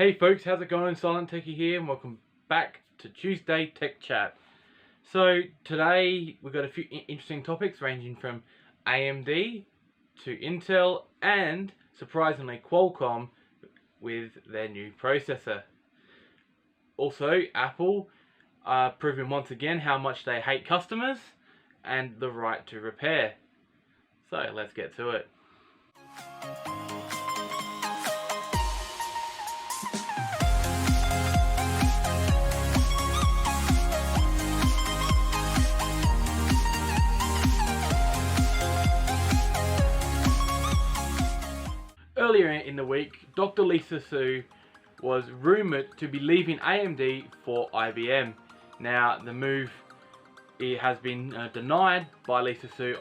Hey folks, how's it going? Silent Techie here, and welcome back to Tuesday Tech Chat. So today we've got a few interesting topics ranging from AMD to Intel and, surprisingly, Qualcomm with their new processor. Also, Apple proving once again how much they hate customers and the right to repair. So let's get to it. Earlier in the week, Dr. Lisa Su was rumoured to be leaving AMD for IBM. Now, the move has been denied by Lisa Su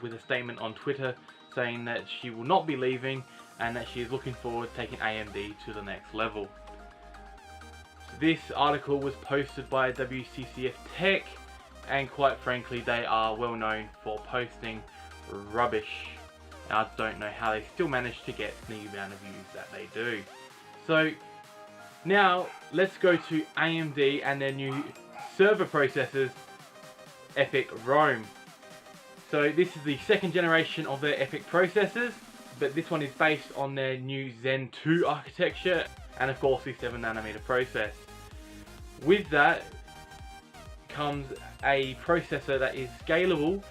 with a statement on Twitter saying that she will not be leaving and that she is looking forward to taking AMD to the next level. This article was posted by WCCF Tech, and quite frankly they are well known for posting rubbish. I don't know how they still manage to get the amount of views that they do. So now let's go to AMD and their new server processors, EPYC Rome. So this is the second generation of their EPYC processors, but this one is based on their new Zen 2 architecture and of course the 7nm process. With that comes a processor that is scalable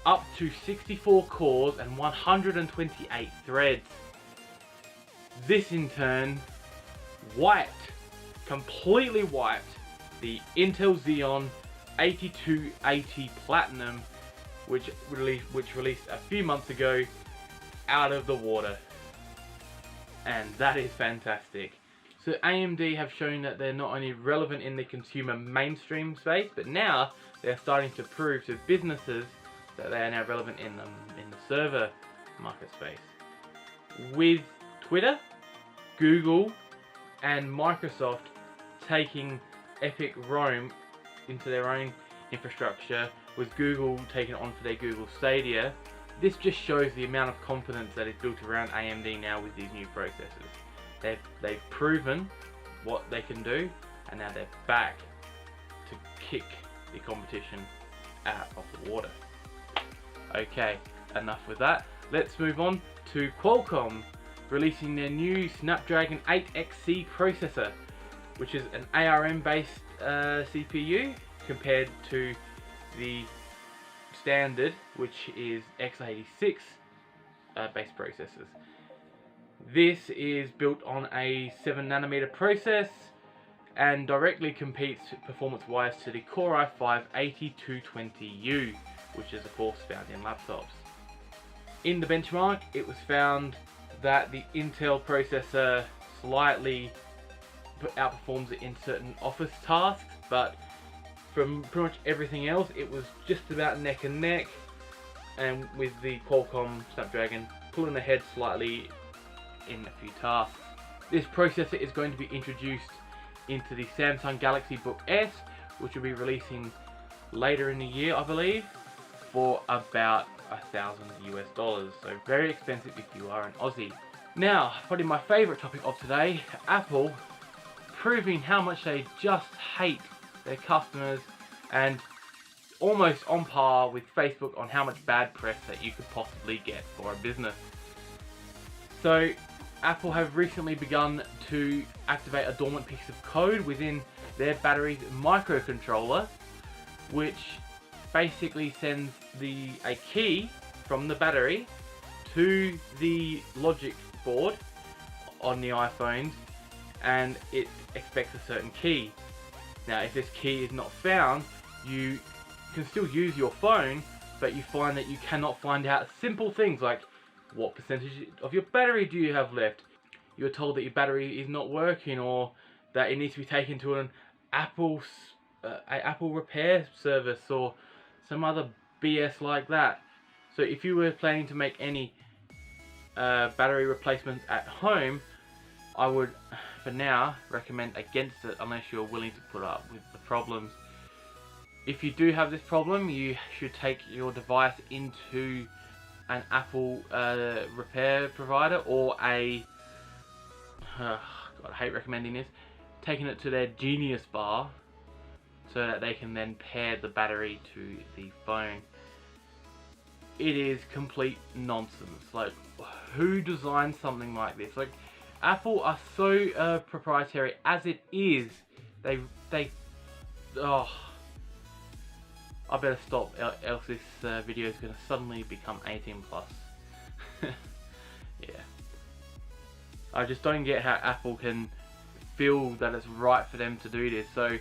up to 64 cores and 128 threads. This in turn completely wiped the Intel Xeon 8280 Platinum, which released a few months ago, out of the water. And that is fantastic. So AMD have shown that they're not only relevant in the consumer mainstream space, but now they're starting to prove to businesses that they are now relevant in the server market space. With Twitter, Google and Microsoft taking EPYC Rome into their own infrastructure, with Google taking it on for their Google Stadia, this just shows the amount of confidence that is built around AMD now with these new processors. They've proven what they can do, and now they're back to kick the competition out of the water. Okay, enough with that. Let's move on to Qualcomm releasing their new Snapdragon 8XC processor, which is an ARM based CPU compared to the standard, which is x86 based processors. This is built on a 7nm process and directly competes performance wise to the Core i5-8220U, which is of course found in laptops. In the benchmark, it was found that the Intel processor slightly outperforms it in certain office tasks, but from pretty much everything else it was just about neck and neck, and with the Qualcomm Snapdragon pulling ahead slightly in a few tasks. This processor is going to be introduced into the Samsung Galaxy Book S, which will be releasing later in the year, I believe, for about $1,000 US, so very expensive if you are an Aussie. Now, probably my favourite topic of today, Apple proving how much they just hate their customers, and almost on par with Facebook on how much bad press that you could possibly get for a business. So Apple have recently begun to activate a dormant piece of code within their battery's microcontroller, which basically sends a key from the battery to the logic board on the iPhones, and it expects a certain key. Now if this key is not found, you can still use your phone, but you find that you cannot find out simple things like what percentage of your battery do you have left. You're told that your battery is not working, or that it needs to be taken to an Apple repair service or some other BS like that. So if you were planning to make any battery replacements at home, I would, for now, recommend against it unless you're willing to put up with the problems. If you do have this problem, you should take your device into an Apple repair provider or a God, I hate recommending this, taking it to their Genius Bar so that they can then pair the battery to the phone. It is complete nonsense. Like, who designed something like this? Like, Apple are so proprietary as it is. Oh, I better stop, else this video is going to suddenly become 18 plus. Yeah. I just don't get how Apple can feel that it's right for them to do this. So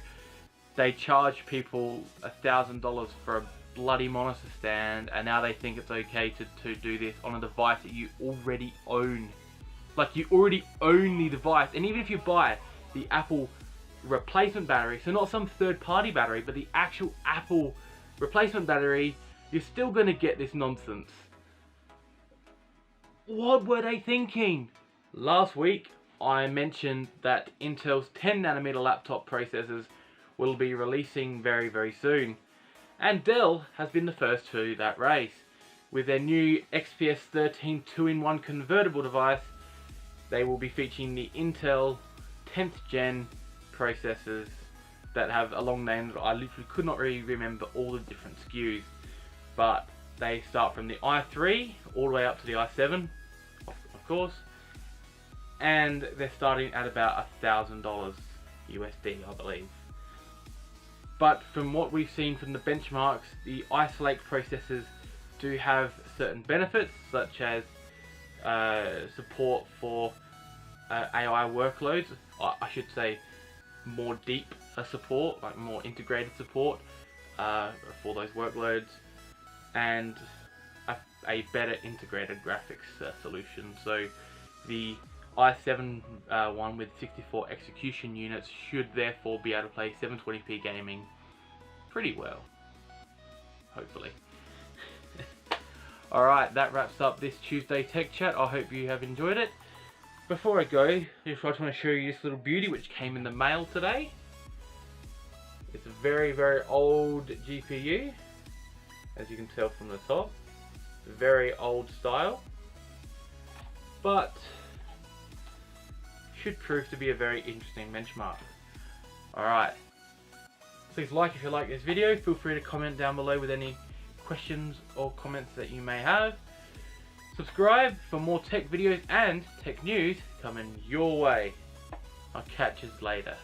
they charge people $1,000 for a bloody monitor stand, and now they think it's okay to do this on a device that you already own. Like, you already own the device, and even if you buy the Apple replacement battery, so not some third-party battery, but the actual Apple replacement battery, you're still going to get this nonsense. What were they thinking? Last week I mentioned that Intel's 10nm laptop processors will be releasing very, very soon, and Dell has been the first to that race. With their new XPS 13 2-in-1 convertible device, they will be featuring the Intel 10th gen processors that have a long name that I literally could not really remember all the different SKUs, but they start from the i3 all the way up to the i7, of course, and they're starting at about $1,000 USD, I believe. But from what we've seen from the benchmarks, the Ice Lake processors do have certain benefits, such as support for AI workloads. I should say more deep support, like more integrated support for those workloads, and a better integrated graphics solution. So the i7 one with 64 execution units should therefore be able to play 720p gaming pretty well, hopefully. Alright, that wraps up this Tuesday Tech Chat. I hope you have enjoyed it. Before I go, I just want to show you this little beauty which came in the mail today. It's a very, very old GPU, as you can tell from the top. Very old style, but should prove to be a very interesting benchmark. Alright, please like if you like this video. Feel free to comment down below with any questions or comments that you may have. Subscribe for more tech videos and tech news coming your way. I'll catch you later.